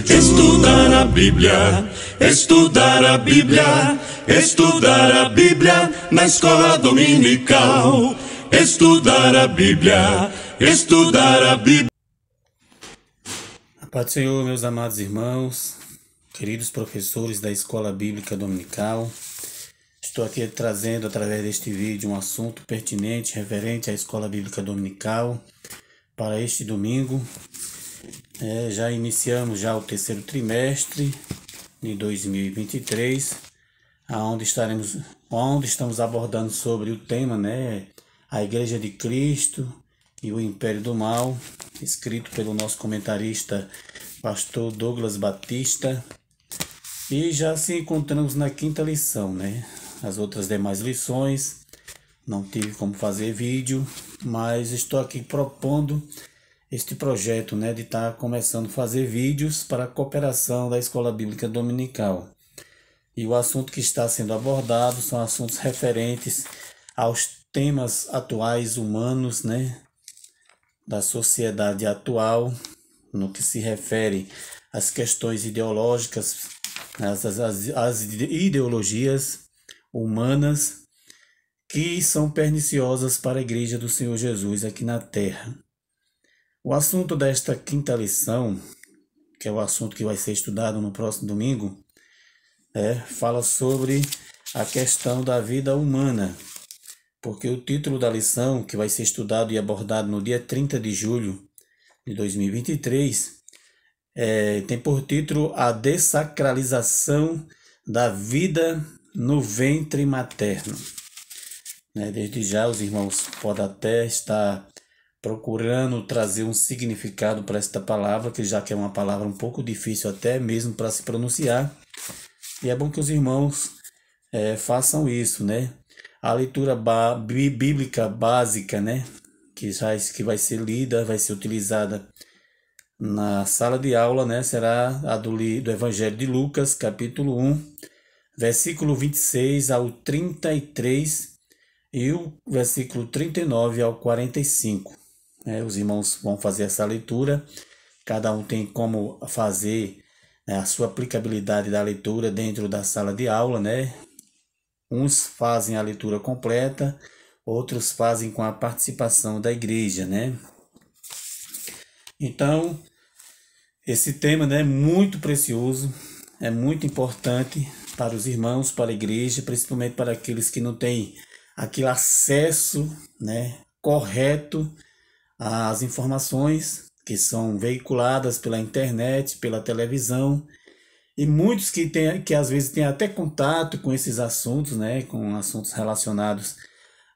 Estudar a Bíblia, estudar a Bíblia, estudar a Bíblia na escola dominical. Estudar a Bíblia, estudar a Bíblia. A paz do Senhor, meus amados irmãos, queridos professores da Escola Bíblica Dominical. Estou aqui trazendo através deste vídeo um assunto pertinente referente à Escola Bíblica Dominical para este domingo. Já iniciamos já o terceiro trimestre de 2023, onde estamos abordando sobre o tema, a Igreja de Cristo e o Império do Mal, escrito pelo nosso comentarista, pastor Douglas Batista. E já se encontramos na quinta lição, As outras demais lições não tive como fazer vídeo, mas estou aqui propondo este projeto, de estar começando a fazer vídeos para a cooperação da Escola Bíblica Dominical. E o assunto que está sendo abordado são assuntos referentes aos temas atuais humanos, da sociedade atual, no que se refere às questões ideológicas, às ideologias humanas que são perniciosas para a Igreja do Senhor Jesus aqui na Terra. O assunto desta quinta lição, que é o assunto que vai ser estudado no próximo domingo, fala sobre a questão da vida humana, porque o título da lição, que vai ser estudado e abordado no dia 30 de julho de 2023, tem por título A Dessacralização da Vida no Ventre Materno. Desde já os irmãos podem até estar procurando trazer um significado para esta palavra, que já que é uma palavra um pouco difícil até mesmo para se pronunciar, e é bom que os irmãos façam isso, A leitura bíblica básica, que vai ser lida, vai ser utilizada na sala de aula, será a do Evangelho de Lucas, capítulo 1, versículo 26 ao 33 e o versículo 39 ao 45. Os irmãos vão fazer essa leitura, cada um tem como fazer a sua aplicabilidade da leitura dentro da sala de aula, Uns fazem a leitura completa, outros fazem com a participação da igreja, Então, esse tema, é muito precioso, é muito importante para os irmãos, para a igreja, principalmente para aqueles que não têm aquele acesso, correto às informações que são veiculadas pela internet, pela televisão, e muitos que às vezes têm até contato com esses assuntos, com assuntos relacionados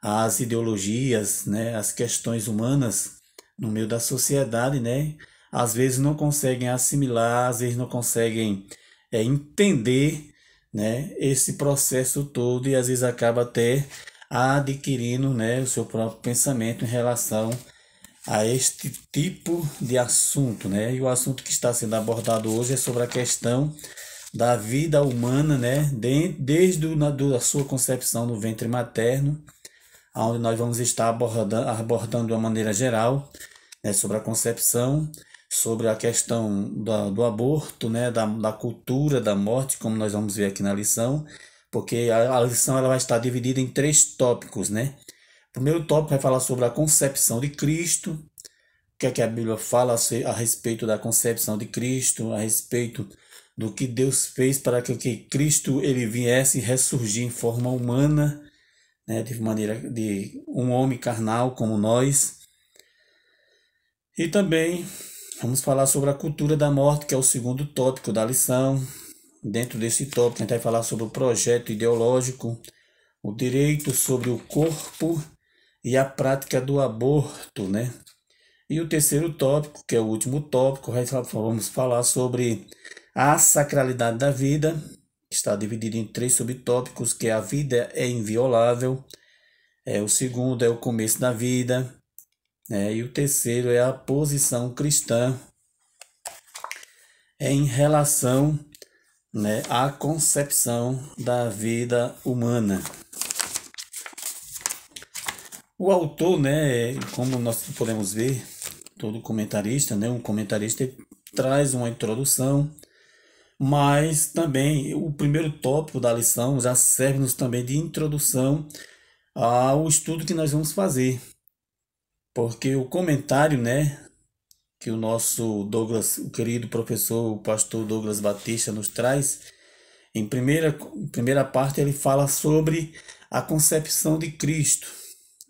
às ideologias, às questões humanas no meio da sociedade, às vezes não conseguem assimilar, às vezes não conseguem entender, esse processo todo, e às vezes acaba até adquirindo, o seu próprio pensamento em relação a este tipo de assunto, E o assunto que está sendo abordado hoje é sobre a questão da vida humana, desde a sua concepção no ventre materno, onde nós vamos estar abordando de uma maneira geral, sobre a concepção, sobre a questão do aborto, da cultura da morte, como nós vamos ver aqui na lição, porque a lição ela vai estar dividida em 3 tópicos, O primeiro tópico vai falar sobre a concepção de Cristo, o que é que a Bíblia fala a respeito da concepção de Cristo, a respeito do que Deus fez para que Cristo ele viesse ressurgir em forma humana, de maneira de um homem carnal como nós. E também vamos falar sobre a cultura da morte, que é o segundo tópico da lição. Dentro desse tópico a gente vai falar sobre o projeto ideológico, o direito sobre o corpo e a prática do aborto, E o terceiro tópico, que é o último tópico, vamos falar sobre a sacralidade da vida, que está dividido em 3 subtópicos, que é a vida é inviolável, o segundo é o começo da vida, e o terceiro é a posição cristã em relação, à concepção da vida humana. O autor, né, como nós podemos ver, todo comentarista, né, um comentarista traz uma introdução, mas também o primeiro tópico da lição já serve-nos também de introdução ao estudo que nós vamos fazer, porque o comentário, né, que o nosso Douglas, o querido professor, o pastor Douglas Batista nos traz, em primeira parte ele fala sobre a concepção de Cristo,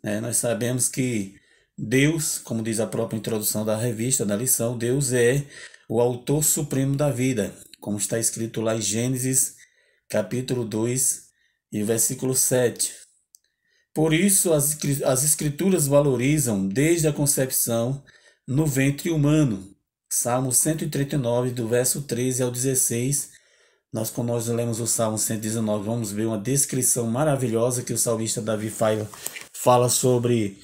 né? Nós sabemos que Deus, como diz a própria introdução da revista, da lição, Deus é o autor supremo da vida, como está escrito lá em Gênesis, capítulo 2 e versículo 7. Por isso, as Escrituras valorizam desde a concepção no ventre humano. Salmo 139, do verso 13 ao 16. Quando nós lemos o Salmo 119, vamos ver uma descrição maravilhosa que o salmista Davi fala sobre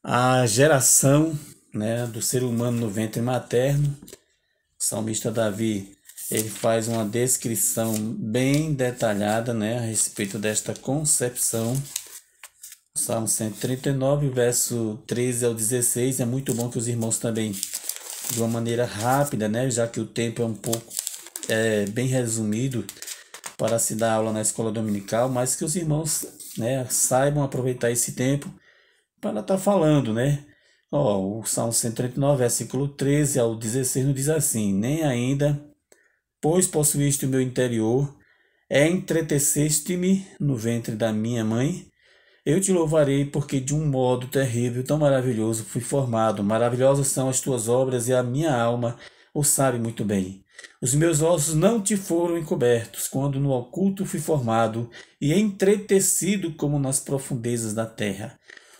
a geração, né, do ser humano no ventre materno. O salmista Davi, ele faz uma descrição bem detalhada, né, a respeito desta concepção. O Salmo 139, verso 13 ao 16, é muito bom que os irmãos também, de uma maneira rápida, né, já que o tempo é um pouco bem resumido para se dar aula na escola dominical, mas que os irmãos, né, saibam aproveitar esse tempo para estar falando, né? O Salmo 139, versículo 13 ao 16, nos diz assim: nem ainda, pois possuíste o meu interior, entreteceste-me no ventre da minha mãe. Eu te louvarei, porque de um modo terrível, tão maravilhoso fui formado. Maravilhosas são as tuas obras, e a minha alma o sabe muito bem. Os meus ossos não te foram encobertos, quando no oculto fui formado e entretecido como nas profundezas da terra.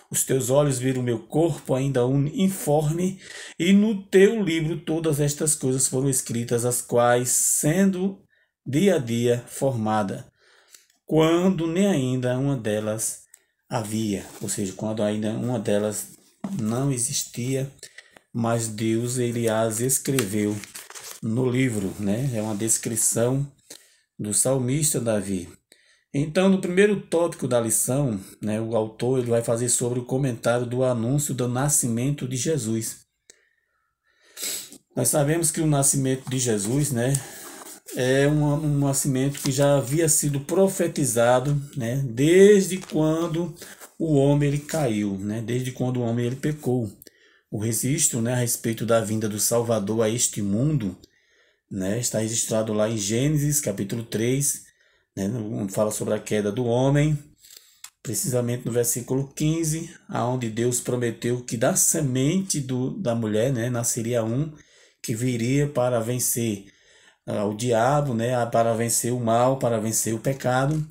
Os teus olhos viram meu corpo ainda informe, e no teu livro todas estas coisas foram escritas, as quais, sendo dia a dia formada, quando nem ainda uma delas havia, ou seja, quando ainda uma delas não existia, mas Deus, ele as escreveu no livro, né? É uma descrição do salmista Davi. Então, no primeiro tópico da lição, né, o autor ele vai fazer sobre o comentário do anúncio do nascimento de Jesus. Nós sabemos que o nascimento de Jesus, né, é um nascimento que já havia sido profetizado, né, desde quando o homem ele caiu, né, desde quando o homem ele pecou. O registro, né, a respeito da vinda do Salvador a este mundo, né, está registrado lá em Gênesis capítulo 3, né, onde fala sobre a queda do homem, precisamente no versículo 15, aonde Deus prometeu que da semente da mulher, né, nasceria um que viria para vencer o diabo, né, para vencer o mal, para vencer o pecado,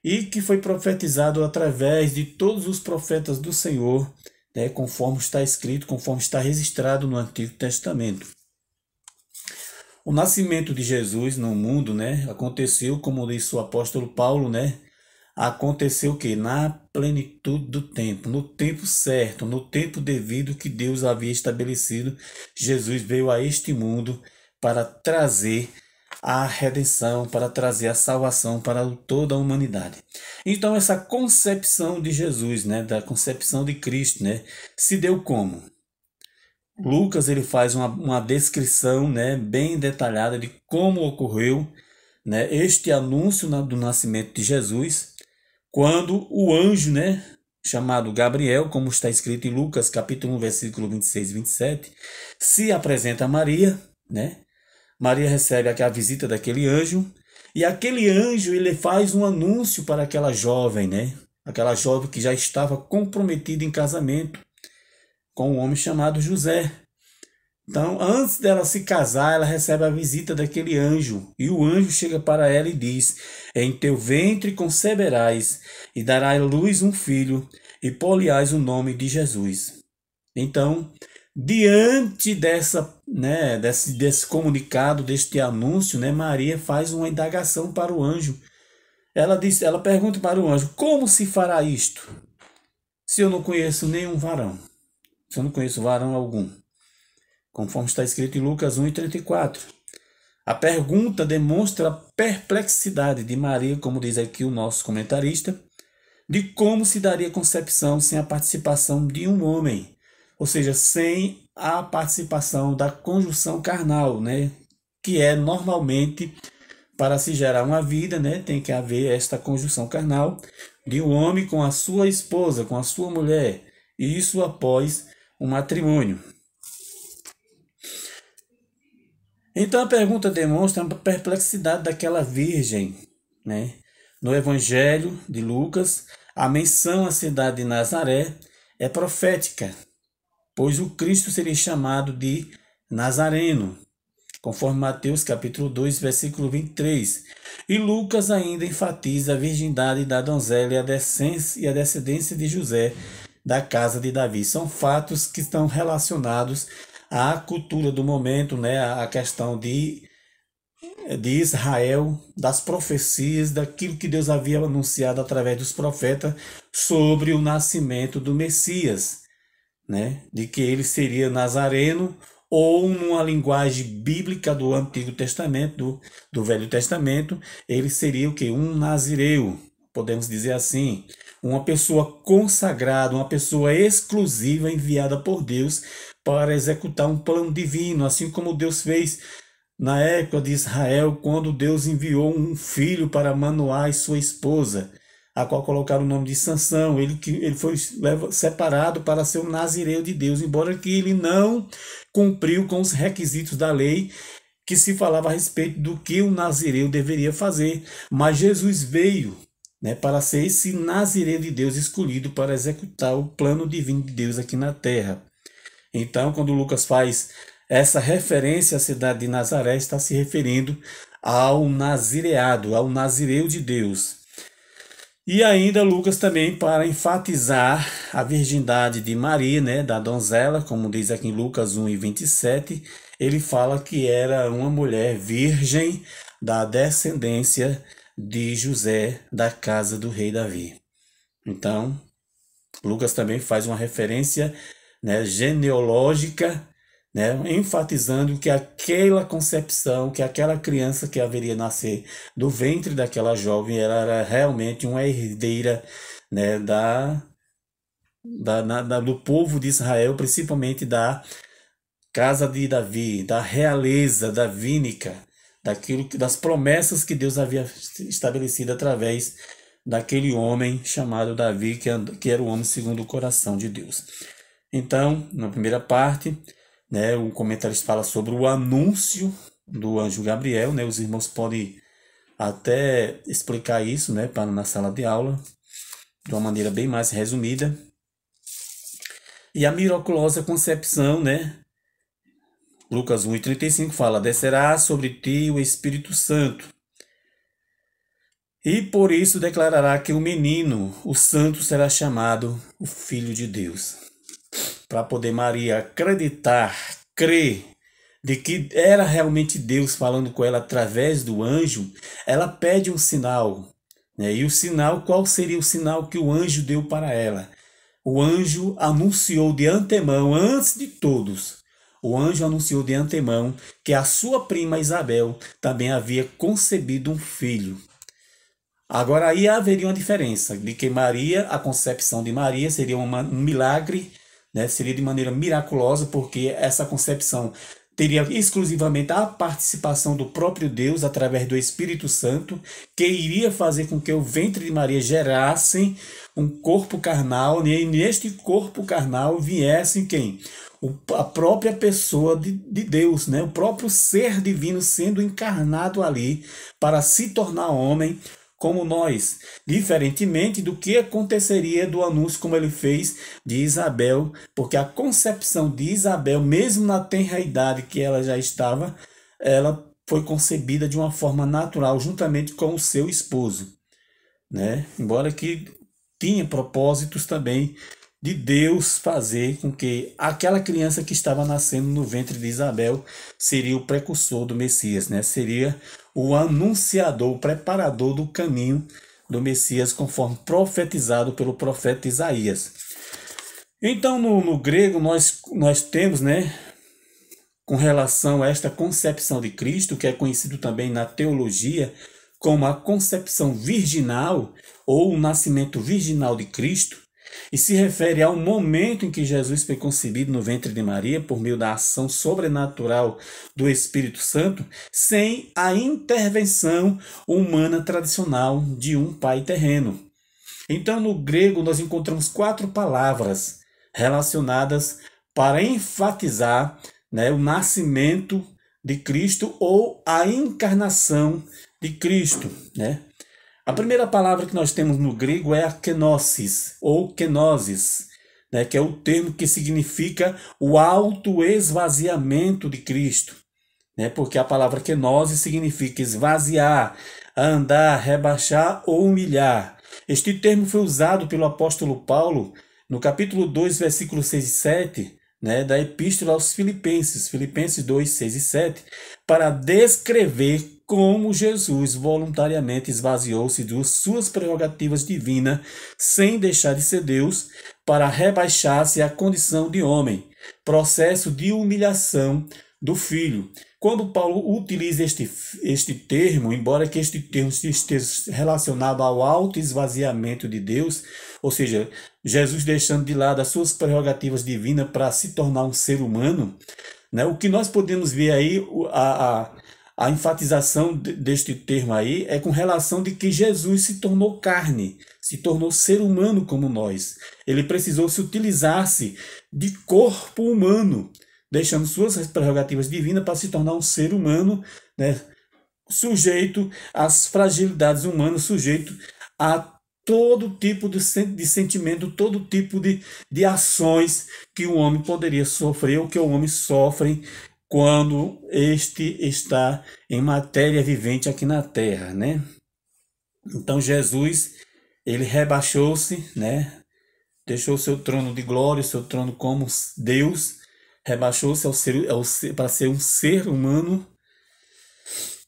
e que foi profetizado através de todos os profetas do Senhor, né, conforme está escrito, conforme está registrado no Antigo Testamento. O nascimento de Jesus no mundo, né, aconteceu, como disse o apóstolo Paulo, né, aconteceu o quê? Na plenitude do tempo, no tempo certo, no tempo devido que Deus havia estabelecido. Jesus veio a este mundo para trazer a redenção, para trazer a salvação para toda a humanidade. Então essa concepção de Jesus, né, da concepção de Cristo, né, se deu como? Lucas ele faz uma descrição, né, bem detalhada de como ocorreu, né, este anúncio do nascimento de Jesus, quando o anjo, né, chamado Gabriel, como está escrito em Lucas capítulo 1, versículo 26 e 27, se apresenta a Maria, né? Maria recebe a visita daquele anjo, e aquele anjo ele faz um anúncio para aquela jovem, né? Aquela jovem que já estava comprometida em casamento com um homem chamado José. Então, antes dela se casar, ela recebe a visita daquele anjo, e o anjo chega para ela e diz: em teu ventre conceberás, e darás à luz um filho, e pôr-lhe-ás o nome de Jesus. Então, diante desse comunicado, deste anúncio, né, Maria faz uma indagação para o anjo. Ela pergunta para o anjo: como se fará isto, se eu não conheço nenhum varão? Se eu não conheço varão algum. Conforme está escrito em Lucas 1:34. A pergunta demonstra a perplexidade de Maria, como diz aqui o nosso comentarista, de como se daria concepção sem a participação de um homem, ou seja, sem a participação da conjunção carnal, né? Que é normalmente para se gerar uma vida, né? Tem que haver esta conjunção carnal de um homem com a sua esposa, com a sua mulher, e isso após o matrimônio. Então a pergunta demonstra a perplexidade daquela virgem, né? No Evangelho de Lucas, a menção à cidade de Nazaré é profética, pois o Cristo seria chamado de Nazareno, conforme Mateus capítulo 2, versículo 23. E Lucas ainda enfatiza a virgindade da donzela e a descendência de José da casa de Davi. São fatos que estão relacionados à cultura do momento, né? A questão de Israel, das profecias, daquilo que Deus havia anunciado através dos profetas sobre o nascimento do Messias, né? De que ele seria nazareno, ou numa linguagem bíblica do Antigo Testamento, do Velho Testamento, ele seria o quê? Um nazireu, podemos dizer assim, uma pessoa consagrada, uma pessoa exclusiva enviada por Deus para executar um plano divino, assim como Deus fez na época de Israel, quando Deus enviou um filho para Manoá e sua esposa, a qual colocaram o nome de Sansão. Ele foi separado para ser o nazireu de Deus, embora que ele não cumpriu com os requisitos da lei que se falava a respeito do que o nazireu deveria fazer. Mas Jesus veio, né, para ser esse nazireu de Deus escolhido para executar o plano divino de Deus aqui na terra. Então, quando Lucas faz essa referência à cidade de Nazaré, está se referindo ao nazireado, ao nazireu de Deus. E ainda Lucas também, para enfatizar a virgindade de Maria, né, da donzela, como diz aqui em Lucas 1:27, ele fala que era uma mulher virgem da descendência de José da casa do rei Davi. Então, Lucas também faz uma referência, né, genealógica, né, enfatizando que aquela concepção, que aquela criança que haveria nascer do ventre daquela jovem, ela era realmente uma herdeira, né, do povo de Israel, principalmente da casa de Davi, da realeza davínica, das promessas que Deus havia estabelecido através daquele homem chamado Davi, que era o homem segundo o coração de Deus. Então, na primeira parte, né, o comentarista fala sobre o anúncio do anjo Gabriel, né? Os irmãos podem até explicar isso, né, na sala de aula, de uma maneira bem mais resumida. E a miraculosa concepção, né? Lucas 1:35 fala: descerá sobre ti o Espírito Santo, e por isso declarará que o menino, o santo, será chamado o Filho de Deus. Para poder Maria acreditar, crer de que era realmente Deus falando com ela através do anjo, ela pede um sinal, né? E o sinal, qual seria o sinal que o anjo deu para ela? O anjo anunciou de antemão, antes de todos, o anjo anunciou de antemão que a sua prima Isabel também havia concebido um filho. Agora aí haveria uma diferença, de que Maria, a concepção de Maria seria um milagre, né? Seria de maneira miraculosa, porque essa concepção teria exclusivamente a participação do próprio Deus através do Espírito Santo, que iria fazer com que o ventre de Maria gerasse um corpo carnal, e neste corpo carnal viesse quem? A própria pessoa de Deus, né? O próprio ser divino sendo encarnado ali para se tornar homem como nós, diferentemente do que aconteceria do anúncio como ele fez de Isabel, porque a concepção de Isabel, mesmo na tenra idade que ela já estava, ela foi concebida de uma forma natural, juntamente com o seu esposo, né? Embora que tinha propósitos também de Deus fazer com que aquela criança que estava nascendo no ventre de Isabel seria o precursor do Messias, né? Seria o anunciador, o preparador do caminho do Messias, conforme profetizado pelo profeta Isaías. Então, no grego, nós temos, né, com relação a esta concepção de Cristo, que é conhecido também na teologia como a concepção virginal ou o nascimento virginal de Cristo, e se refere ao momento em que Jesus foi concebido no ventre de Maria por meio da ação sobrenatural do Espírito Santo, sem a intervenção humana tradicional de um pai terreno. Então, no grego, nós encontramos 4 palavras relacionadas para enfatizar, né, o nascimento de Cristo ou a encarnação de Cristo, né? A primeira palavra que nós temos no grego é a kenosis, ou kenosis, né, que é o termo que significa o autoesvaziamento de Cristo, né, porque a palavra kenosis significa esvaziar, andar, rebaixar ou humilhar. Este termo foi usado pelo apóstolo Paulo no capítulo 2, versículos 6 e 7, né, da Epístola aos Filipenses, Filipenses 2, 6 e 7, para descrever como Jesus voluntariamente esvaziou-se de suas prerrogativas divinas, sem deixar de ser Deus, para rebaixar-se à condição de homem, processo de humilhação do Filho. Quando Paulo utiliza este termo, embora que este termo esteja relacionado ao autoesvaziamento de Deus, ou seja, Jesus deixando de lado as suas prerrogativas divinas para se tornar um ser humano, né? O que nós podemos ver aí, a enfatização deste termo aí é com relação de que Jesus se tornou carne, se tornou ser humano como nós. Ele precisou se utilizar-se de corpo humano, deixando suas prerrogativas divinas para se tornar um ser humano, né, sujeito às fragilidades humanas, sujeito a todo tipo de sentimento, todo tipo de ações que o homem poderia sofrer, ou que o homem sofre quando este está em matéria vivente aqui na terra, né? Então Jesus, ele rebaixou-se, né? Deixou seu trono de glória, seu trono como Deus, rebaixou-se para ser um ser humano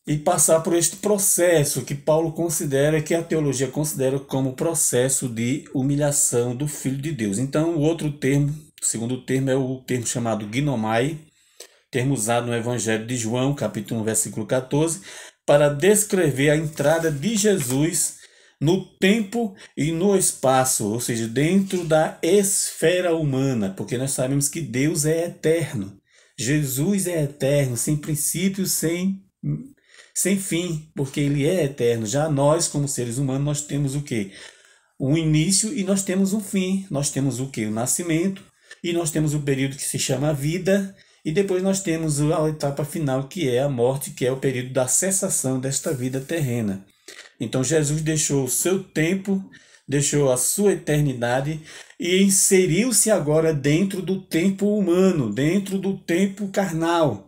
e passar por este processo que Paulo considera, que a teologia considera como processo de humilhação do Filho de Deus. Então, o outro termo, o segundo termo, é o termo chamado ginomai, termo usado no Evangelho de João, capítulo 1, versículo 14, para descrever a entrada de Jesus no tempo e no espaço, ou seja, dentro da esfera humana, porque nós sabemos que Deus é eterno. Jesus é eterno, sem princípio, sem fim, porque ele é eterno. Já nós, como seres humanos, nós temos o quê? Um início e nós temos um fim. Nós temos o quê? O nascimento, e nós temos o período que se chama vida, e depois nós temos a etapa final, que é a morte, que é o período da cessação desta vida terrena. Então Jesus deixou o seu tempo, deixou a sua eternidade e inseriu-se agora dentro do tempo humano, dentro do tempo carnal.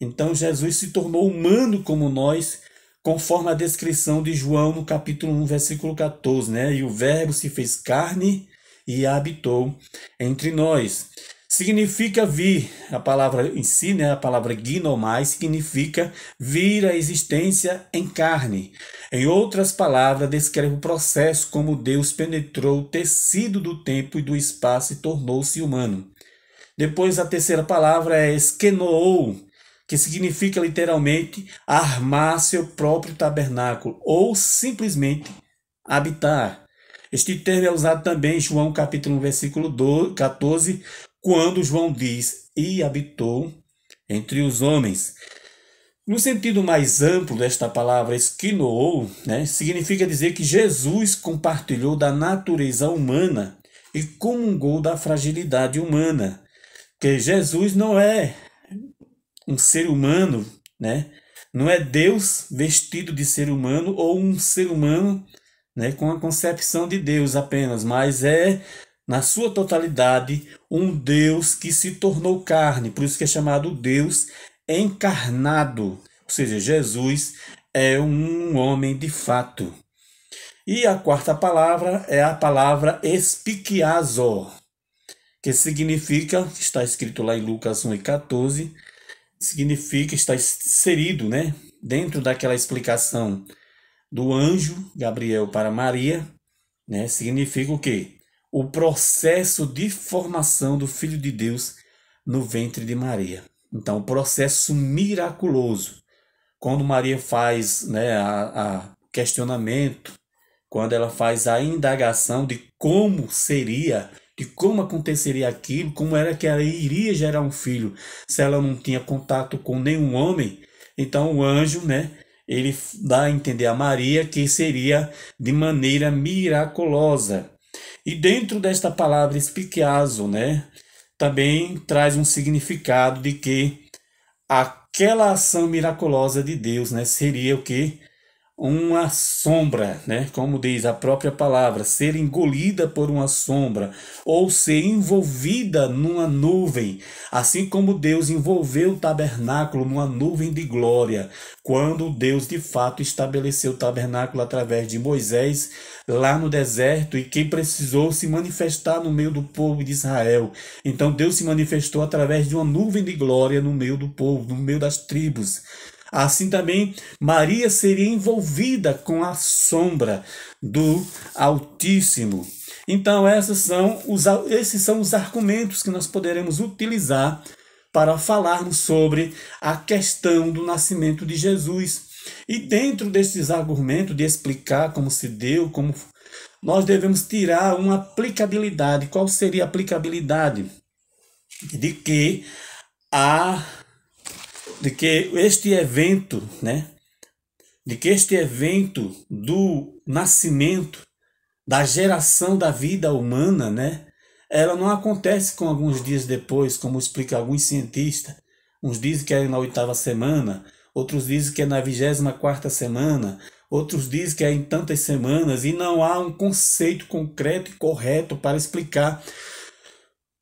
Então Jesus se tornou humano como nós, conforme a descrição de João no capítulo 1, versículo 14, né? E o Verbo se fez carne e habitou entre nós. Significa vir, a palavra em si, né, a palavra ginomai, significa vir à existência em carne. Em outras palavras, descreve o processo como Deus penetrou o tecido do tempo e do espaço e tornou-se humano. Depois, a terceira palavra é eskenou, que significa literalmente armar seu próprio tabernáculo ou simplesmente habitar. Este termo é usado também em João capítulo 1, versículo 14, quando João diz, e habitou entre os homens. No sentido mais amplo desta palavra, esquinou, né, significa dizer que Jesus compartilhou da natureza humana e comungou da fragilidade humana. Que Jesus não é um ser humano, né? Não é Deus vestido de ser humano ou um ser humano, né, com a concepção de Deus apenas, mas é, na sua totalidade, um Deus que se tornou carne, por isso que é chamado Deus encarnado, ou seja, Jesus é um homem de fato. E a quarta palavra é a palavra espiquiazo, que significa, está escrito lá em Lucas 1:14, significa, está inserido, né, dentro daquela explicação do anjo Gabriel para Maria, né, significa o quê? O processo de formação do Filho de Deus no ventre de Maria. Então, o processo miraculoso. Quando Maria faz, né, questionamento, quando ela faz a indagação de como seria, de como aconteceria aquilo, como era que ela iria gerar um filho, se ela não tinha contato com nenhum homem. Então o anjo, né, ele dá a entender a Maria que seria de maneira miraculosa. E dentro desta palavra espiquiazo, né, também traz um significado de que aquela ação miraculosa de Deus, né, seria o que? Uma sombra, né? Como diz a própria palavra, ser engolida por uma sombra ou ser envolvida numa nuvem, assim como Deus envolveu o tabernáculo numa nuvem de glória, quando Deus de fato estabeleceu o tabernáculo através de Moisés lá no deserto e quem precisou se manifestar no meio do povo de Israel. Então Deus se manifestou através de uma nuvem de glória no meio do povo, no meio das tribos. Assim também, Maria seria envolvida com a sombra do Altíssimo. Então, esses são os argumentos que nós poderemos utilizar para falarmos sobre a questão do nascimento de Jesus. E dentro desses argumentos, de explicar como se deu, como nós devemos tirar uma aplicabilidade. Qual seria a aplicabilidade? De que este evento, né? De que este evento do nascimento, da geração da vida humana, né? Ela não acontece com alguns dias depois, como explica alguns cientistas. Uns dizem que é na 8ª semana, outros dizem que é na 24ª semana, outros dizem que é em tantas semanas, e não há um conceito concreto e correto para explicar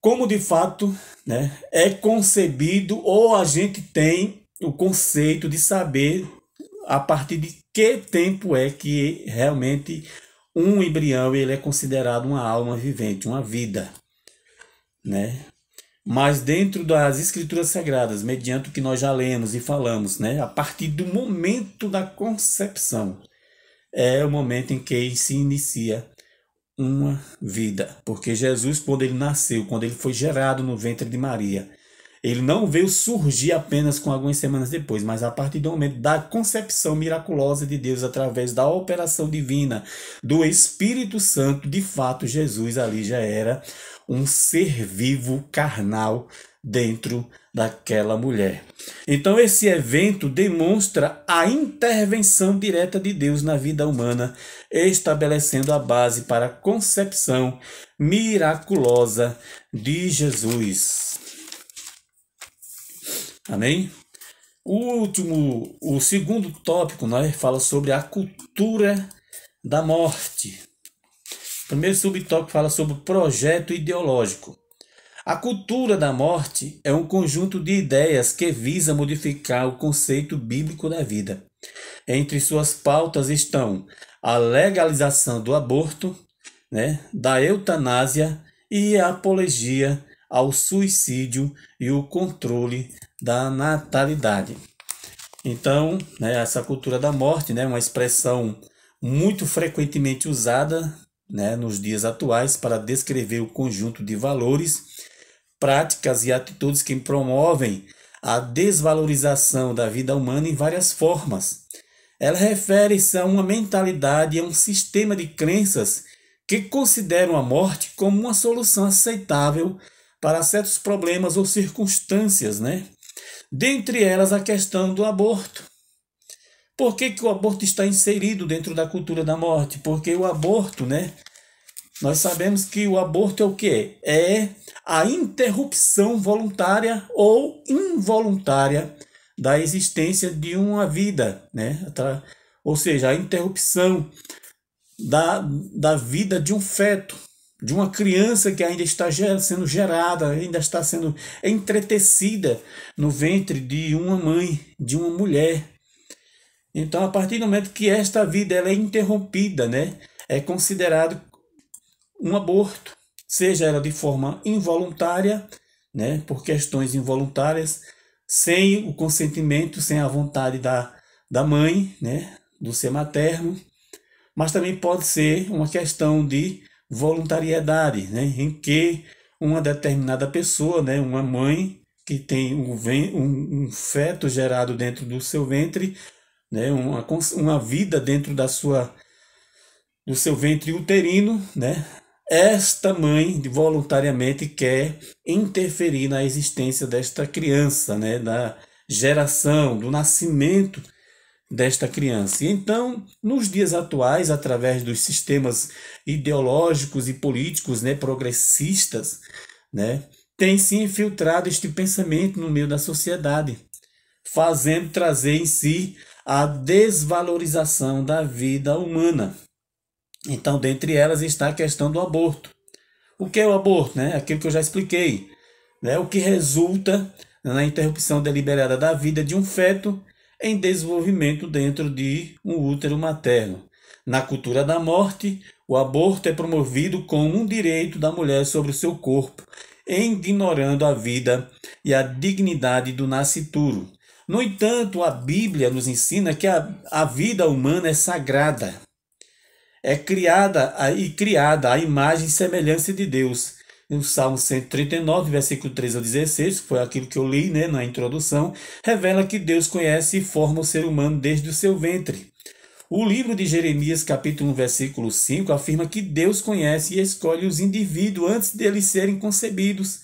como de fato, né, é concebido, ou a gente tem o conceito de saber a partir de que tempo é que realmente um embrião ele é considerado uma alma vivente, uma vida, né? Mas dentro das escrituras sagradas, mediante o que nós já lemos e falamos, né, a partir do momento da concepção, é o momento em que se inicia uma vida, porque Jesus, quando ele nasceu, quando ele foi gerado no ventre de Maria, ele não veio surgir apenas com algumas semanas depois, mas a partir do momento da concepção miraculosa de Deus, através da operação divina do Espírito Santo, de fato Jesus ali já era um ser vivo carnal dentro daquela mulher. Então esse evento demonstra a intervenção direta de Deus na vida humana, estabelecendo a base para a concepção miraculosa de Jesus. Amém? O segundo tópico, nós fala sobre a cultura da morte. O primeiro subtópico fala sobre o projeto ideológico. A cultura da morte é um conjunto de ideias que visa modificar o conceito bíblico da vida. Entre suas pautas estão a legalização do aborto, né, da eutanásia e a apologia ao suicídio e o controle da natalidade. Então, né, essa cultura da morte, né, uma expressão muito frequentemente usada, né, nos dias atuais para descrever o conjunto de valores, práticas e atitudes que promovem a desvalorização da vida humana em várias formas. Ela refere-se a uma mentalidade e a um sistema de crenças que consideram a morte como uma solução aceitável para certos problemas ou circunstâncias, né? Dentre elas a questão do aborto. Por que o aborto está inserido dentro da cultura da morte? Porque o aborto, né? Nós sabemos que o aborto é o quê? É a interrupção voluntária ou involuntária da existência de uma vida, né? Ou seja, a interrupção da vida de um feto, de uma criança que ainda está sendo gerada, ainda está sendo entretecida no ventre de uma mãe, de uma mulher. Então, a partir do momento que esta vida ela é interrompida, né, é considerado um aborto, seja ela de forma involuntária, né, por questões involuntárias, sem o consentimento, sem a vontade da mãe, né, do ser materno, mas também pode ser uma questão de voluntariedade, né, em que uma determinada pessoa, né, uma mãe que tem um feto gerado dentro do seu ventre, né, uma vida dentro do seu ventre uterino, né, esta mãe voluntariamente quer interferir na existência desta criança, né, da geração, do nascimento desta criança. E então, nos dias atuais, através dos sistemas ideológicos e políticos, né, progressistas, né, tem se infiltrado este pensamento no meio da sociedade, fazendo trazer em si a desvalorização da vida humana. Então, dentre elas está a questão do aborto. O que é o aborto? Né? Aquilo que eu já expliquei. Né? O que resulta na interrupção deliberada da vida de um feto em desenvolvimento dentro de um útero materno. Na cultura da morte, o aborto é promovido como um direito da mulher sobre o seu corpo, ignorando a vida e a dignidade do nascituro. No entanto, a Bíblia nos ensina que a vida humana é sagrada. É criada à imagem e semelhança de Deus. No Salmo 139, versículo 13 ao 16, que foi aquilo que eu li, né, na introdução, revela que Deus conhece e forma o ser humano desde o seu ventre. O livro de Jeremias, capítulo 1, versículo 5, afirma que Deus conhece e escolhe os indivíduos antes deles serem concebidos.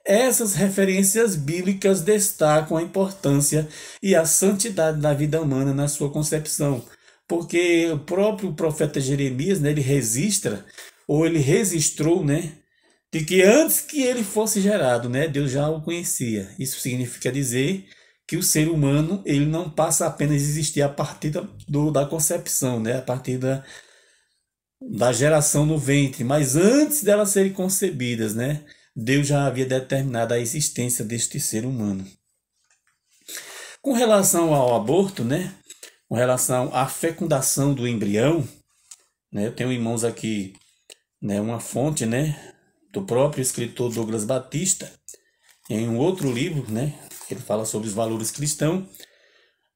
Essas referências bíblicas destacam a importância e a santidade da vida humana na sua concepção, porque o próprio profeta Jeremias, né, ele registrou, né, de que antes que ele fosse gerado, né, Deus já o conhecia. Isso significa dizer que o ser humano ele não passa apenas a existir a partir da concepção, né, a partir da geração no ventre, mas antes delas serem concebidas, né, Deus já havia determinado a existência deste ser humano. Com relação ao aborto, né, com relação à fecundação do embrião, né, eu tenho em mãos aqui, né, uma fonte, né, do próprio escritor Douglas Batista, em um outro livro, né, ele fala sobre os valores cristãos.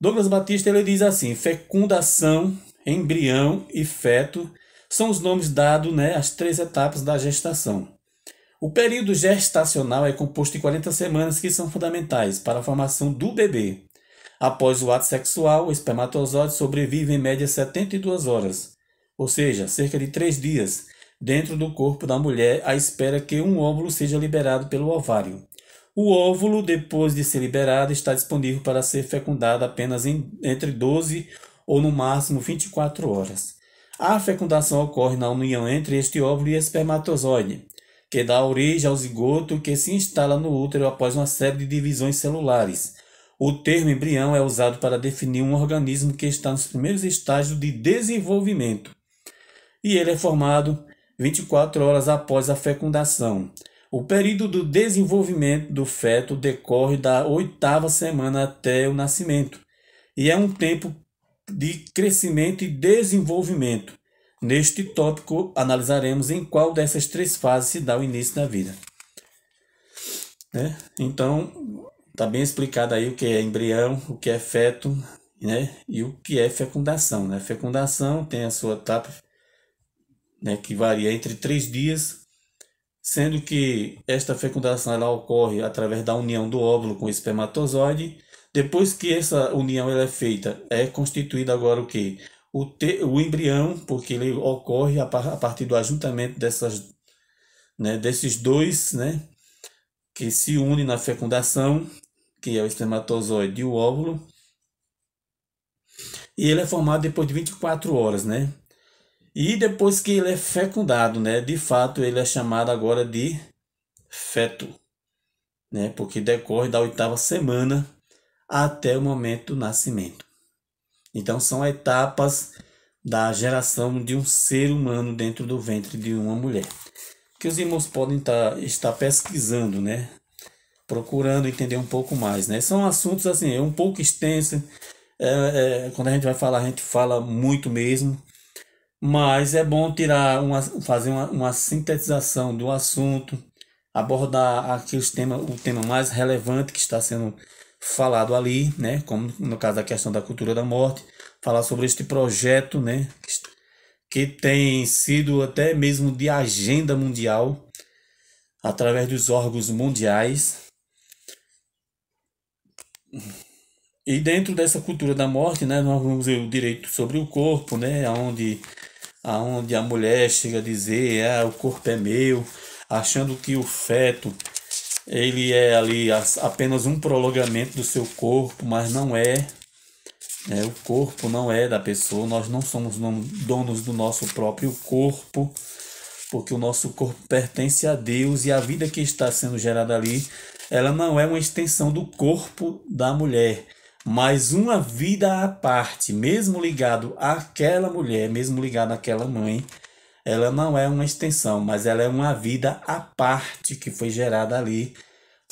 Douglas Batista ele diz assim: fecundação, embrião e feto são os nomes dados, né, às 3 etapas da gestação. O período gestacional é composto de 40 semanas que são fundamentais para a formação do bebê. Após o ato sexual, o espermatozoide sobrevive em média 72 horas, ou seja, cerca de 3 dias, dentro do corpo da mulher à espera que um óvulo seja liberado pelo ovário. O óvulo, depois de ser liberado, está disponível para ser fecundado apenas entre 12 ou no máximo 24 horas. A fecundação ocorre na união entre este óvulo e espermatozoide, que dá origem ao zigoto que se instala no útero após uma série de divisões celulares. O termo embrião é usado para definir um organismo que está nos primeiros estágios de desenvolvimento, e ele é formado 24 horas após a fecundação. O período do desenvolvimento do feto decorre da 8ª semana até o nascimento, e é um tempo de crescimento e desenvolvimento. Neste tópico, analisaremos em qual dessas 3 fases se dá o início da vida. Então, está bem explicado aí o que é embrião, o que é feto, né, e o que é fecundação. Né? Fecundação tem a sua etapa, né, que varia entre 3 dias, sendo que esta fecundação ela ocorre através da união do óvulo com o espermatozoide. Depois que essa união ela é feita, é constituído agora o quê? O embrião, porque ele ocorre a partir do ajuntamento desses dois, né, que se unem na fecundação, que é o espermatozoide e o óvulo, e ele é formado depois de 24 horas, né? E depois que ele é fecundado, né, de fato ele é chamado agora de feto, né, porque decorre da 8ª semana até o momento do nascimento. Então são etapas da geração de um ser humano dentro do ventre de uma mulher, que os irmãos podem estar pesquisando, né, procurando entender um pouco mais, né? São assuntos assim, um pouco extensos, quando a gente vai falar, a gente fala muito mesmo, mas é bom fazer uma sintetização do assunto, abordar o tema mais relevante que está sendo falado ali, né? Como no caso da questão da cultura da morte, falar sobre este projeto, né, que tem sido até mesmo de agenda mundial, através dos órgãos mundiais. E dentro dessa cultura da morte, né, nós vamos ver o direito sobre o corpo, né, aonde a mulher chega a dizer, o corpo é meu, achando que o feto ele é ali apenas um prolongamento do seu corpo, mas não é, né? O corpo não é da pessoa, nós não somos donos do nosso próprio corpo, porque o nosso corpo pertence a Deus e a vida que está sendo gerada ali, ela não é uma extensão do corpo da mulher, mas uma vida à parte, mesmo ligado àquela mulher, mesmo ligado àquela mãe, ela não é uma extensão, mas ela é uma vida à parte que foi gerada ali,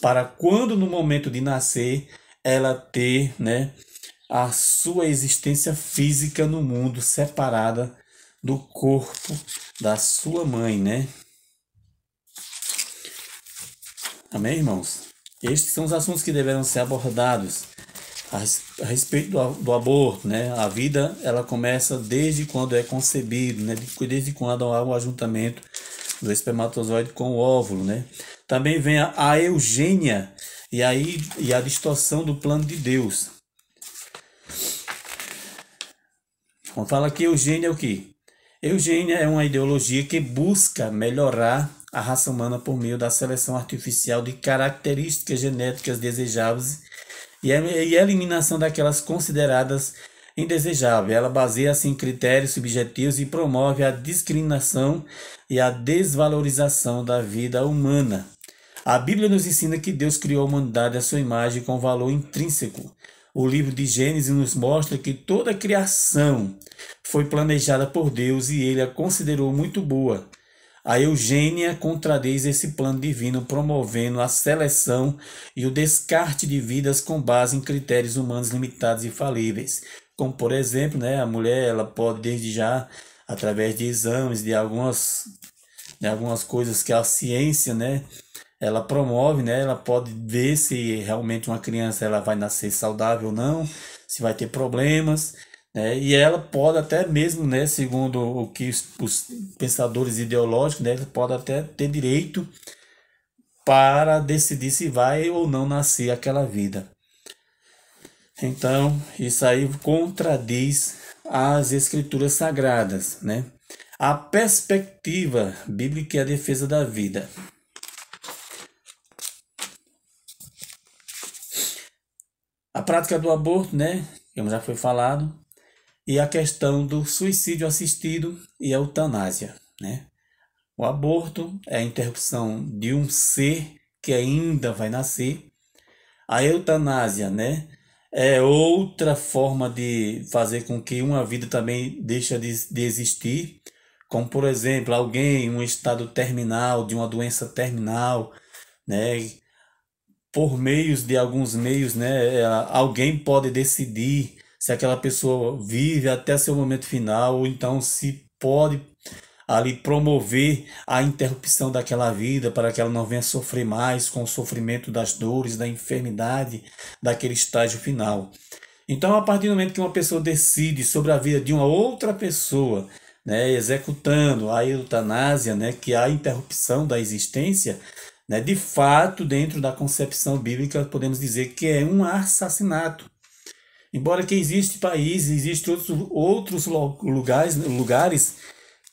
para quando no momento de nascer, ela ter, né, a sua existência física no mundo separada do corpo da sua mãe, né? Amém, irmãos? Estes são os assuntos que deverão ser abordados a respeito do aborto, né? A vida, ela começa desde quando é concebido, né? Desde quando há o ajuntamento do espermatozoide com o óvulo, né? Também vem a eugênia e a distorção do plano de Deus. Vamos falar que eugênia é o quê? Eugênia é uma ideologia que busca melhorar a raça humana por meio da seleção artificial de características genéticas desejáveis e a eliminação daquelas consideradas indesejáveis. Ela baseia-se em critérios subjetivos e promove a discriminação e a desvalorização da vida humana. A Bíblia nos ensina que Deus criou a humanidade à sua imagem com valor intrínseco. O livro de Gênesis nos mostra que toda a criação foi planejada por Deus e ele a considerou muito boa. A eugênia contradiz esse plano divino, promovendo a seleção e o descarte de vidas com base em critérios humanos limitados e falíveis. Como, por exemplo, né, a mulher ela pode, desde já, através de exames, de algumas coisas que a ciência, né, ela promove, né, ela pode ver se realmente uma criança ela vai nascer saudável ou não, se vai ter problemas, né, e ela pode até mesmo, né, segundo o que os pensadores ideológicos, né, ela pode até ter direito para decidir se vai ou não nascer aquela vida. Então, isso aí contradiz as escrituras sagradas, né? A perspectiva bíblica é a defesa da vida. A prática do aborto, né, como já foi falado, e a questão do suicídio assistido e a eutanásia, né? O aborto é a interrupção de um ser que ainda vai nascer. A eutanásia, né, é outra forma de fazer com que uma vida também deixe de existir, como por exemplo, alguém em um estado terminal, de uma doença terminal, né, por meios de alguns meios, né, alguém pode decidir se aquela pessoa vive até seu momento final, ou então se pode ali promover a interrupção daquela vida para que ela não venha sofrer mais com o sofrimento das dores, da enfermidade, daquele estágio final. Então, a partir do momento que uma pessoa decide sobre a vida de uma outra pessoa, né, executando a eutanásia, né, que é a interrupção da existência, né, de fato, dentro da concepção bíblica, podemos dizer que é um assassinato. Embora que existem países, existem outros lugares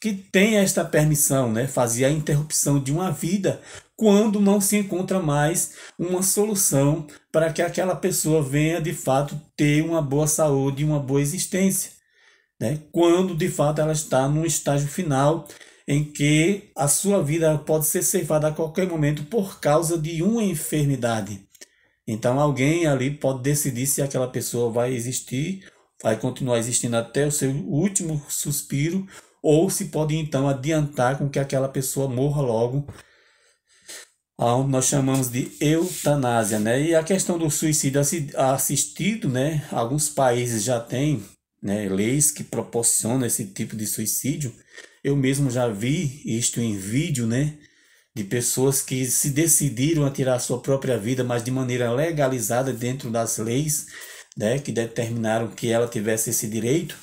que têm esta permissão, né, fazer a interrupção de uma vida quando não se encontra mais uma solução para que aquela pessoa venha de fato ter uma boa saúde e uma boa existência, né? Quando de fato ela está num estágio final em que a sua vida pode ser ceifada a qualquer momento por causa de uma enfermidade. Então alguém ali pode decidir se aquela pessoa vai existir, vai continuar existindo até o seu último suspiro, ou se pode então adiantar com que aquela pessoa morra logo, onde nós chamamos de eutanásia, né? E a questão do suicídio assistido, né? Alguns países já têm, né, leis que proporcionam esse tipo de suicídio. Eu mesmo já vi isto em vídeo, né, de pessoas que se decidiram a tirar a sua própria vida, mas de maneira legalizada dentro das leis, né, que determinaram que ela tivesse esse direito.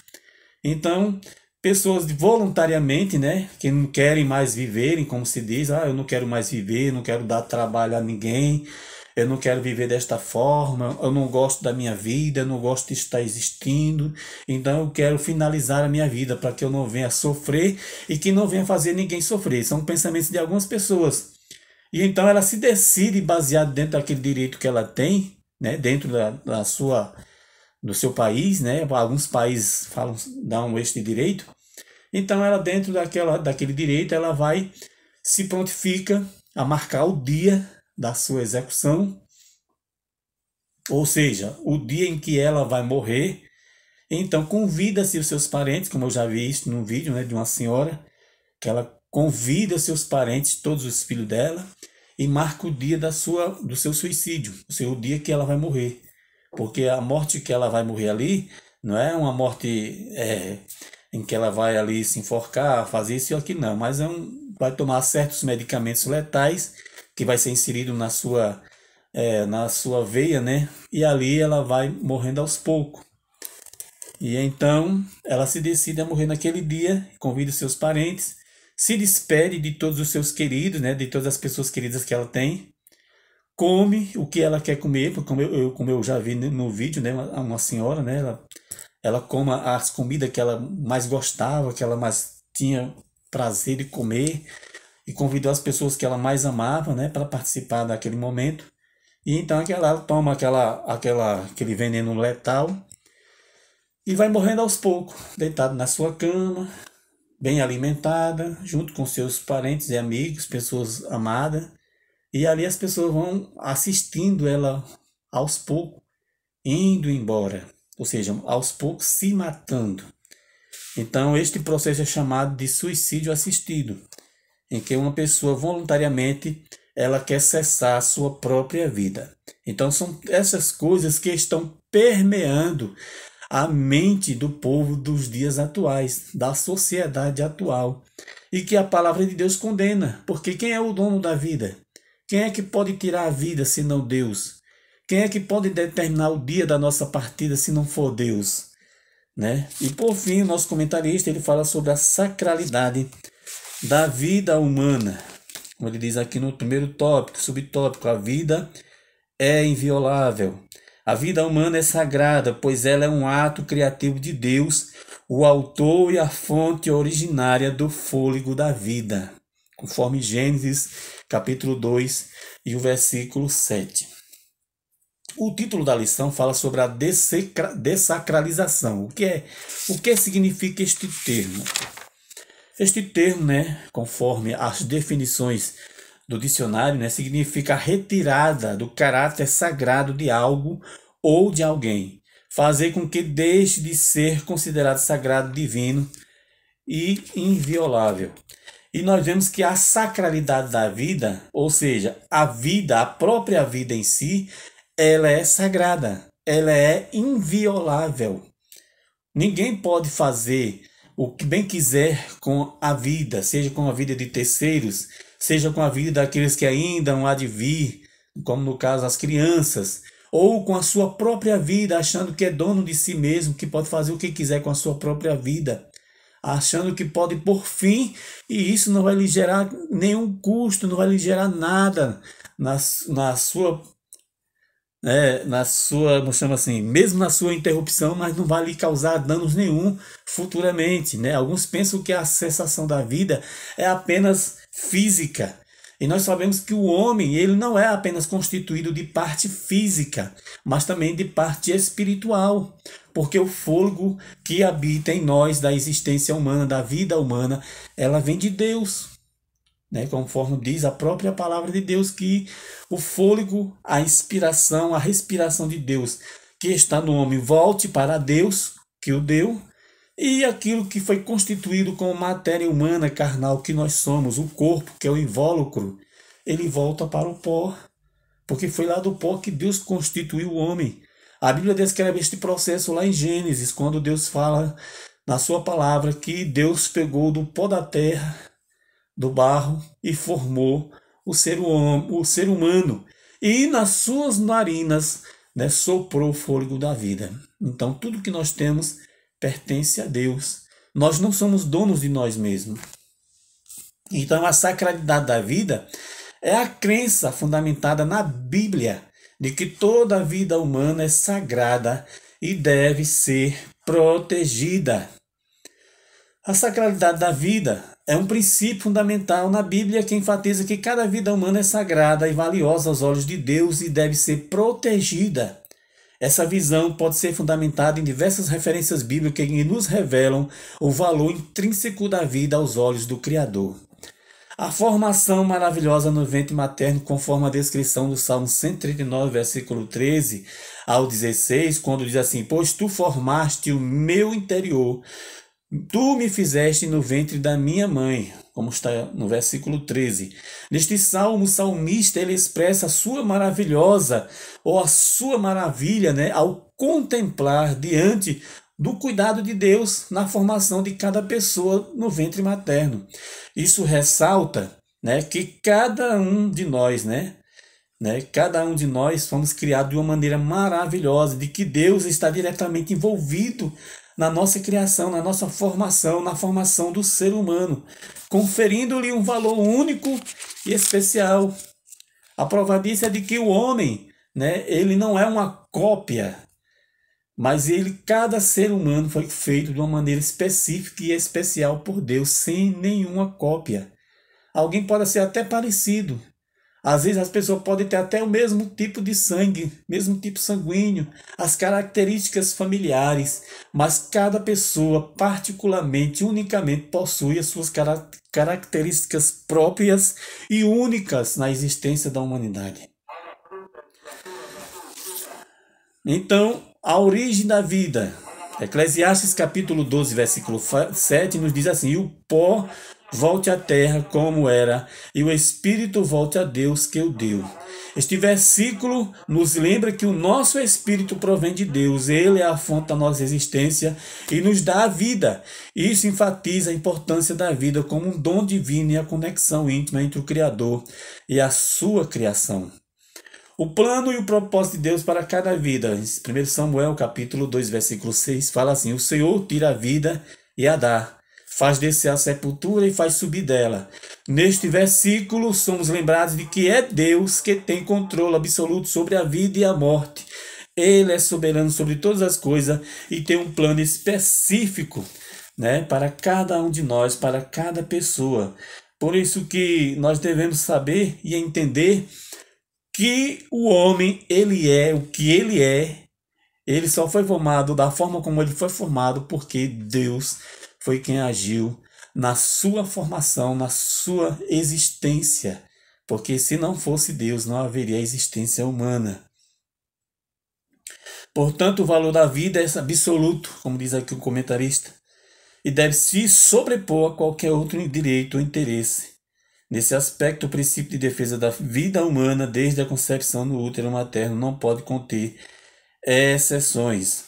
Então, pessoas voluntariamente, né, que não querem mais viverem, como se diz, eu não quero mais viver, não quero dar trabalho a ninguém, eu não quero viver desta forma, eu não gosto da minha vida, eu não gosto de estar existindo, então eu quero finalizar a minha vida para que eu não venha sofrer e que não venha fazer ninguém sofrer. São pensamentos de algumas pessoas. E então ela se decide baseado dentro daquele direito que ela tem, né, dentro do seu país, né? Alguns países dão este direito. Então ela dentro daquele direito, ela vai se prontifica a marcar o dia da sua execução, ou seja, o dia em que ela vai morrer. Então convida-se os seus parentes, como eu já vi isso num vídeo, né, de uma senhora, que ela convida seus parentes, todos os filhos dela, e marca o dia do seu suicídio, ou seja, o dia que ela vai morrer. Porque a morte que ela vai morrer ali não é uma morte em que ela vai ali se enforcar, fazer isso e aquilo, não, mas vai tomar certos medicamentos letais que vai ser inserido na sua veia, né? E ali ela vai morrendo aos poucos. E então ela se decide a morrer naquele dia, convida seus parentes, se despede de todos os seus queridos, né? De todas as pessoas queridas que ela tem, come o que ela quer comer, porque como eu já vi no vídeo, né? Uma senhora, né? Ela come as comidas que ela mais gostava, que ela mais tinha prazer de comer, e convidou as pessoas que ela mais amava, né, para participar daquele momento. E então ela toma aquele veneno letal e vai morrendo aos poucos, deitada na sua cama, bem alimentada, junto com seus parentes e amigos, pessoas amadas. E ali as pessoas vão assistindo ela aos poucos, indo embora, ou seja, aos poucos se matando. Então este processo é chamado de suicídio assistido, em que uma pessoa voluntariamente ela quer cessar a sua própria vida. Então são essas coisas que estão permeando a mente do povo dos dias atuais, da sociedade atual, e que a palavra de Deus condena, porque quem é o dono da vida? Quem é que pode tirar a vida se não Deus? Quem é que pode determinar o dia da nossa partida se não for Deus? Né? E por fim, o nosso comentarista ele fala sobre a sacralidade da vida humana. Como ele diz aqui no primeiro tópico, subtópico, a vida é inviolável. A vida humana é sagrada, pois ela é um ato criativo de Deus, o autor e a fonte originária do fôlego da vida, conforme Gênesis capítulo 2 e o versículo 7. O título da lição fala sobre a dessacralização. O que significa este termo? Este termo, né, conforme as definições do dicionário, né, significa a retirada do caráter sagrado de algo ou de alguém, fazer com que deixe de ser considerado sagrado, divino e inviolável. E nós vemos que a sacralidade da vida, ou seja, a vida, a própria vida em si, ela é sagrada, ela é inviolável. Ninguém pode fazer o que bem quiser com a vida, seja com a vida de terceiros, seja com a vida daqueles que ainda não há de vir, como no caso as crianças, ou com a sua própria vida, achando que é dono de si mesmo, que pode fazer o que quiser com a sua própria vida, achando que pode por fim, e isso não vai lhe gerar nenhum custo, não vai lhe gerar nada na sua, vamos chamar assim, mesmo na sua interrupção, mas não vai lhe causar danos nenhum futuramente, né? Alguns pensam que a cessação da vida é apenas física, e nós sabemos que o homem, ele não é apenas constituído de parte física, mas também de parte espiritual, porque o fôlego que habita em nós, da existência humana, da vida humana, ela vem de Deus, né? Conforme diz a própria palavra de Deus, que o fôlego, a inspiração, a respiração de Deus que está no homem volte para Deus, que o deu, e aquilo que foi constituído com matéria humana, carnal, que nós somos, o corpo, que é o invólucro, ele volta para o pó, porque foi lá do pó que Deus constituiu o homem. A Bíblia descreve este processo lá em Gênesis, quando Deus fala na sua palavra que Deus pegou do pó da terra, do barro, e formou o ser humano. E nas suas narinas, né, soprou o fôlego da vida. Então tudo que nós temos pertence a Deus. Nós não somos donos de nós mesmos. Então a sacralidade da vida, É a crença fundamentada na Bíblia de que toda a vida humana é sagrada e deve ser protegida. A sacralidade da vida é um princípio fundamental na Bíblia que enfatiza que cada vida humana é sagrada e valiosa aos olhos de Deus e deve ser protegida. Essa visão pode ser fundamentada em diversas referências bíblicas que nos revelam o valor intrínseco da vida aos olhos do Criador. A formação maravilhosa no ventre materno, conforme a descrição do Salmo 139, versículo 13 ao 16, quando diz assim: pois tu formaste o meu interior, tu me fizeste no ventre da minha mãe, como está no versículo 13. Neste salmo, o salmista ele expressa a sua maravilhosa, ou a sua maravilha, ao contemplar diante do cuidado de Deus na formação de cada pessoa no ventre materno. Isso ressalta, que cada um de nós, cada um de nós fomos criados de uma maneira maravilhosa, de que Deus está diretamente envolvido na nossa criação, na nossa formação, na formação do ser humano, conferindo-lhe um valor único e especial. A prova disso é de que o homem, ele não é uma cópia, mas cada ser humano foi feito de uma maneira específica e especial por Deus, sem nenhuma cópia. Alguém pode ser até parecido. Às vezes as pessoas podem ter até o mesmo tipo de sangue, mesmo tipo sanguíneo, as características familiares, mas cada pessoa particularmente, unicamente, possui as suas características próprias e únicas na existência da humanidade. Então, a origem da vida. Eclesiastes capítulo 12, versículo 7 nos diz assim: e o pó volte à terra como era, e o espírito volte a Deus que o deu. Este versículo nos lembra que o nosso espírito provém de Deus, ele é a fonte da nossa existência e nos dá a vida. Isso enfatiza a importância da vida como um dom divino e a conexão íntima entre o Criador e a sua criação. O plano e o propósito de Deus para cada vida. Em 1 Samuel capítulo 2, versículo 6, fala assim: o Senhor tira a vida e a dá, faz descer a sepultura e faz subir dela. Neste versículo, somos lembrados de que é Deus que tem controle absoluto sobre a vida e a morte. Ele é soberano sobre todas as coisas e tem um plano específico, para cada um de nós, para cada pessoa. Por isso que nós devemos saber e entender que o homem, ele é o que ele é. Ele só foi formado da forma como ele foi formado porque Deus foi quem agiu na sua formação, na sua existência. Porque se não fosse Deus, não haveria existência humana. Portanto, o valor da vida é absoluto, como diz aqui o comentarista, e deve se sobrepor a qualquer outro direito ou interesse. Nesse aspecto, o princípio de defesa da vida humana, desde a concepção no útero materno, não pode conter exceções.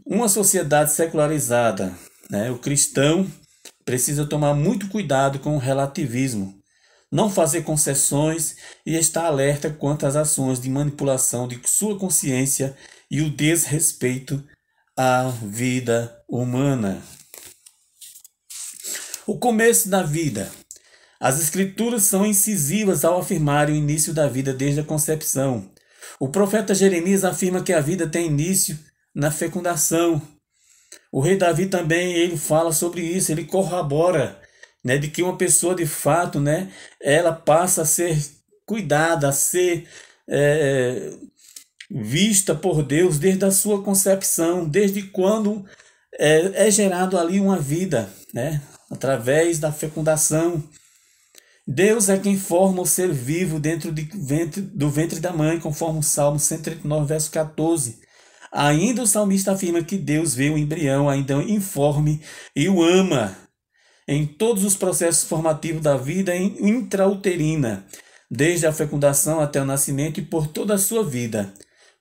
Uma sociedade secularizada, o cristão precisa tomar muito cuidado com o relativismo, não fazer concessões e estar alerta quanto às ações de manipulação de sua consciência e o desrespeito à vida humana. O começo da vida. As escrituras são incisivas ao afirmar o início da vida desde a concepção. O profeta Jeremias afirma que a vida tem início na fecundação. O rei Davi também, ele fala sobre isso, ele corrobora, de que uma pessoa de fato, ela passa a ser cuidada, a ser vista por Deus desde a sua concepção, desde quando é gerado ali uma vida, através da fecundação. Deus é quem forma o ser vivo dentro do ventre da mãe, conforme o Salmo 139, verso 14. Ainda o salmista afirma que Deus vê o embrião ainda informe e o ama em todos os processos formativos da vida intrauterina, desde a fecundação até o nascimento e por toda a sua vida.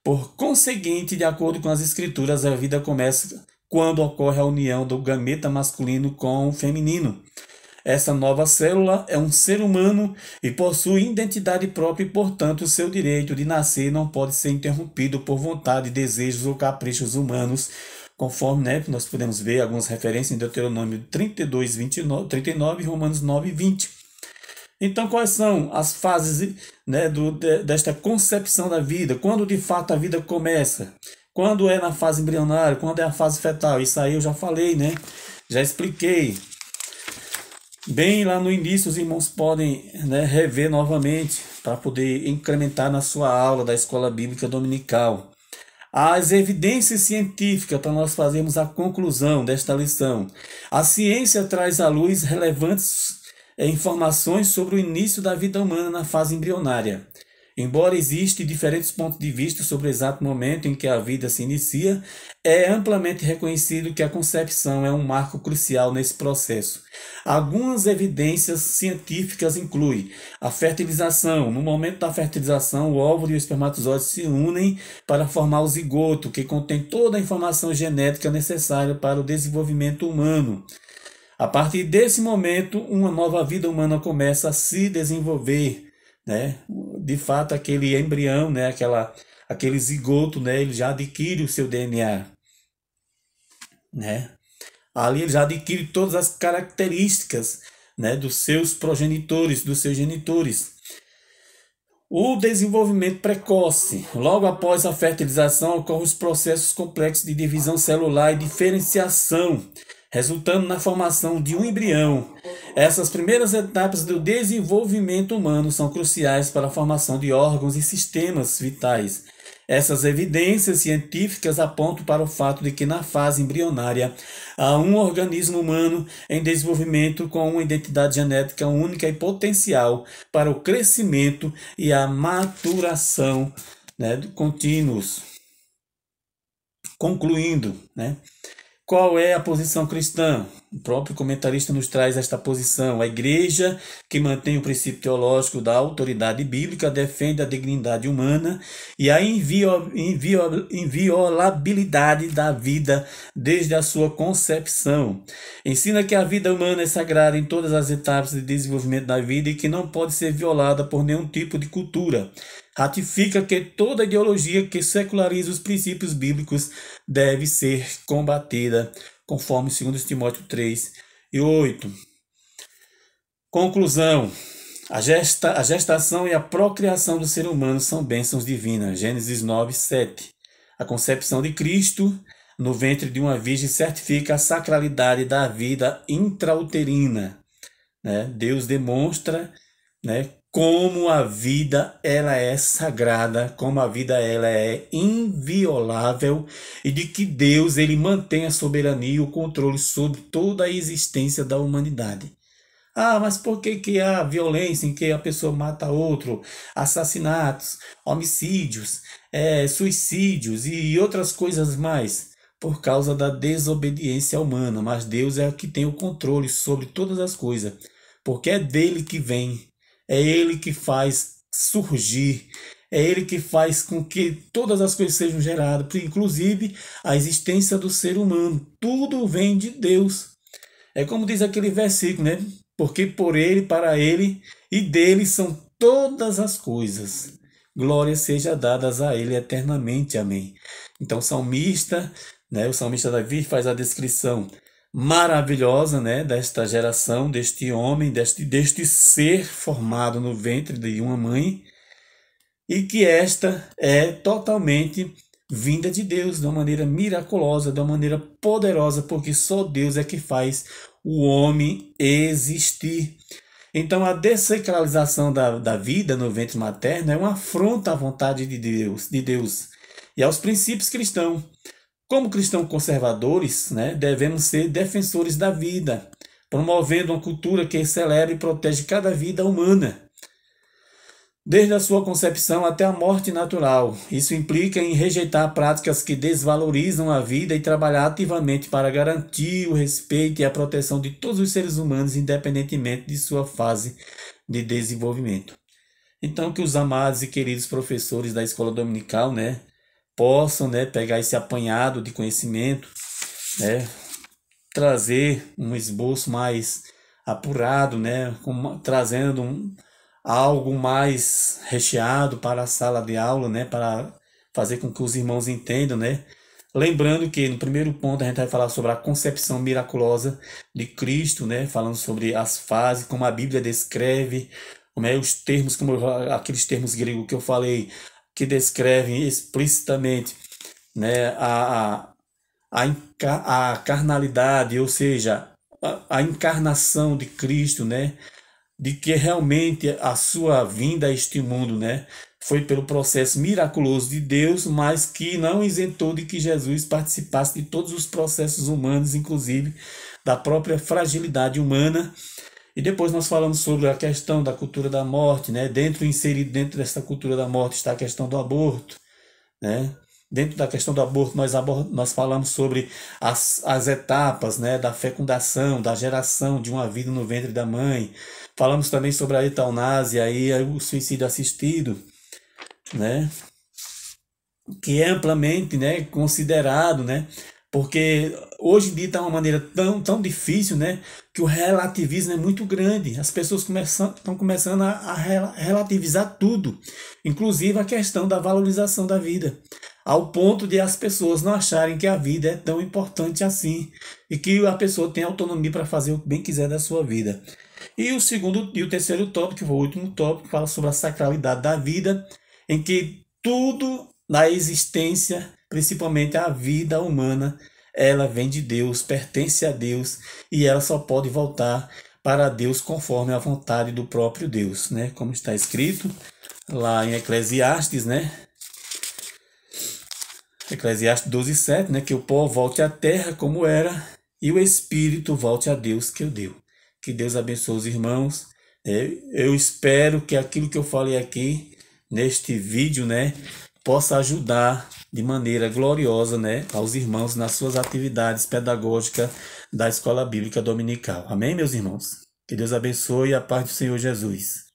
Por conseguinte, de acordo com as Escrituras, a vida começa quando ocorre a união do gameta masculino com o feminino. Essa nova célula é um ser humano e possui identidade própria e, portanto, o seu direito de nascer não pode ser interrompido por vontade, desejos ou caprichos humanos, conforme nós podemos ver algumas referências em Deuteronômio 32, 39 e Romanos 9, 20. Então, quais são as fases, né, desta concepção da vida? Quando de fato a vida começa? Quando é na fase embrionária? Quando é a fase fetal? Isso aí eu já falei, né? Já expliquei. Bem lá no início, os irmãos podem, né, rever novamente para poder incrementar na sua aula da Escola Bíblica Dominical. As evidências científicas para nós fazermos a conclusão desta lição. A ciência traz à luz relevantes informações sobre o início da vida humana na fase embrionária. Embora existam diferentes pontos de vista sobre o exato momento em que a vida se inicia, é amplamente reconhecido que a concepção é um marco crucial nesse processo. Algumas evidências científicas incluem a fertilização. No momento da fertilização, o óvulo e o espermatozoide se unem para formar o zigoto, que contém toda a informação genética necessária para o desenvolvimento humano. A partir desse momento, uma nova vida humana começa a se desenvolver, né? De fato, aquele embrião, né? Aquele zigoto, né? Ele já adquire o seu DNA, né? Ali ele já adquire todas as características, né, dos seus progenitores, dos seus genitores. O desenvolvimento precoce. Logo após a fertilização, ocorrem os processos complexos de divisão celular e diferenciação, resultando na formação de um embrião. Essas primeiras etapas do desenvolvimento humano são cruciais para a formação de órgãos e sistemas vitais. Essas evidências científicas apontam para o fato de que na fase embrionária há um organismo humano em desenvolvimento com uma identidade genética única e potencial para o crescimento e a maturação, né, contínuos. Concluindo, né? Qual é a posição cristã? O próprio comentarista nos traz esta posição. A igreja, que mantém o princípio teológico da autoridade bíblica, defende a dignidade humana e a inviolabilidade da vida desde a sua concepção. Ensina que a vida humana é sagrada em todas as etapas de desenvolvimento da vida e que não pode ser violada por nenhum tipo de cultura. Ratifica que toda ideologia que seculariza os princípios bíblicos deve ser combatida, conforme 2 Timóteo 3:8. Conclusão. A gestação e a procriação do ser humano são bênçãos divinas. Gênesis 9:7. A concepção de Cristo no ventre de uma virgem certifica a sacralidade da vida intrauterina, né? Deus demonstra, né, como a vida ela é sagrada, como a vida ela é inviolável e de que Deus ele mantém a soberania e o controle sobre toda a existência da humanidade. Ah, mas por que há violência em que a pessoa mata outro, assassinatos, homicídios, suicídios e outras coisas mais? Por causa da desobediência humana, mas Deus é o que tem o controle sobre todas as coisas, porque é dele que vem. É Ele que faz surgir, é Ele que faz com que todas as coisas sejam geradas, inclusive a existência do ser humano. Tudo vem de Deus. É como diz aquele versículo, né? Porque por Ele, para Ele e dele são todas as coisas. Glória seja dadas a Ele eternamente. Amém. Então o salmista Davi faz a descrição maravilhosa, né, desta geração, deste homem, deste ser formado no ventre de uma mãe, e que esta é totalmente vinda de Deus, de uma maneira miraculosa, de uma maneira poderosa, porque só Deus é que faz o homem existir. Então a dessacralização da vida no ventre materno é uma afronta à vontade de Deus e aos princípios cristãos. Como cristãos conservadores, né, devemos ser defensores da vida, promovendo uma cultura que celebra e protege cada vida humana, desde a sua concepção até a morte natural. Isso implica em rejeitar práticas que desvalorizam a vida e trabalhar ativamente para garantir o respeito e a proteção de todos os seres humanos, independentemente de sua fase de desenvolvimento. Então, que os amados e queridos professores da escola dominical, né, possam, né, pegar esse apanhado de conhecimento, né, trazer um esboço mais apurado, né, trazendo algo mais recheado para a sala de aula, né, para fazer com que os irmãos entendam, né, Lembrando que no primeiro ponto a gente vai falar sobre a concepção miraculosa de Cristo, né? Falando sobre as fases, como a Bíblia descreve, como é os termos, como aqueles termos gregos que eu falei, que descrevem explicitamente, né, a carnalidade, ou seja, a encarnação de Cristo, né? De que realmente a sua vinda a este mundo, né, foi pelo processo miraculoso de Deus, mas que não isentou de que Jesus participasse de todos os processos humanos, inclusive da própria fragilidade humana. E depois nós falamos sobre a questão da cultura da morte, né? Inserido dentro dessa cultura da morte está a questão do aborto, né? Dentro da questão do aborto, nós falamos sobre as etapas, né, da fecundação, da geração de uma vida no ventre da mãe. Falamos também sobre a eutanásia e o suicídio assistido, né, que é amplamente, né, considerado, né, porque hoje em dia está uma maneira tão difícil, né, que o relativismo é muito grande. As pessoas estão começando a relativizar tudo, inclusive a questão da valorização da vida, ao ponto de as pessoas não acharem que a vida é tão importante assim e que a pessoa tem autonomia para fazer o que bem quiser da sua vida. E o terceiro tópico, que foi o último tópico, fala sobre a sacralidade da vida, em que tudo na existência, principalmente a vida humana, ela vem de Deus, pertence a Deus e ela só pode voltar para Deus conforme a vontade do próprio Deus, né? Como está escrito lá em Eclesiastes, né? Eclesiastes 12:7, né? Que o pó volte à terra como era e o espírito volte a Deus que o deu. Que Deus abençoe os irmãos. Eu espero que aquilo que eu falei aqui neste vídeo, né, possa ajudar de maneira gloriosa, né, aos irmãos nas suas atividades pedagógicas da Escola Bíblica Dominical. Amém, meus irmãos? Que Deus abençoe e a paz do Senhor Jesus.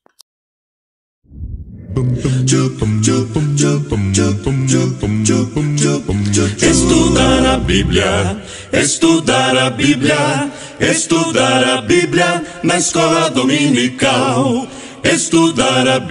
Estudar a Bíblia, estudar a Bíblia, estudar a Bíblia na escola dominical. Estudar a Bíblia.